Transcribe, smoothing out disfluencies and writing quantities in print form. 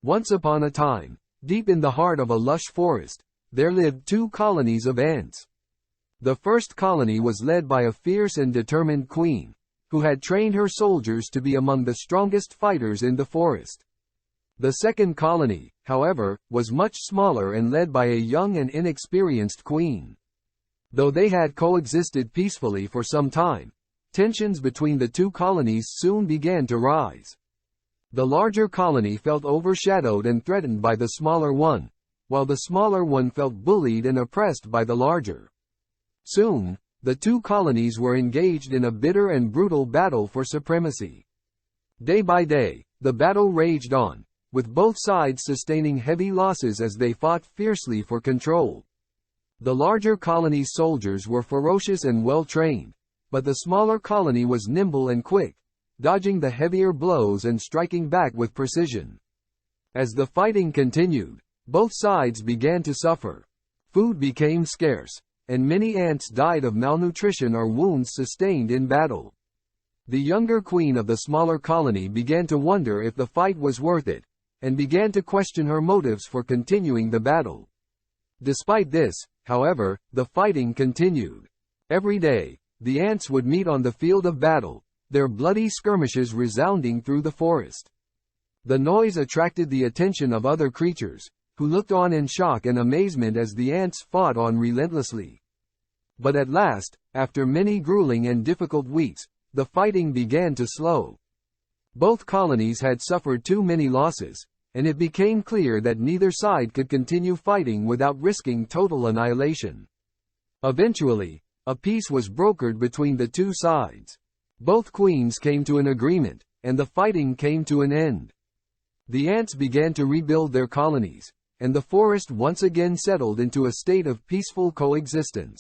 Once upon a time, deep in the heart of a lush forest, there lived two colonies of ants. The first colony was led by a fierce and determined queen, who had trained her soldiers to be among the strongest fighters in the forest. The second colony, however, was much smaller and led by a young and inexperienced queen. Though they had coexisted peacefully for some time, tensions between the two colonies soon began to rise. The larger colony felt overshadowed and threatened by the smaller one, while the smaller one felt bullied and oppressed by the larger. Soon, the two colonies were engaged in a bitter and brutal battle for supremacy. Day by day, the battle raged on, with both sides sustaining heavy losses as they fought fiercely for control. The larger colony's soldiers were ferocious and well-trained, but the smaller colony was nimble and quick, dodging the heavier blows and striking back with precision. As the fighting continued, both sides began to suffer. Food became scarce, and many ants died of malnutrition or wounds sustained in battle. The younger queen of the smaller colony began to wonder if the fight was worth it, and began to question her motives for continuing the battle. Despite this, however, the fighting continued. Every day, the ants would meet on the field of battle, their bloody skirmishes resounding through the forest. The noise attracted the attention of other creatures, who looked on in shock and amazement as the ants fought on relentlessly. But at last, after many grueling and difficult weeks, the fighting began to slow. Both colonies had suffered too many losses, and it became clear that neither side could continue fighting without risking total annihilation. Eventually, a peace was brokered between the two sides. Both queens came to an agreement, and the fighting came to an end. The ants began to rebuild their colonies, and the forest once again settled into a state of peaceful coexistence.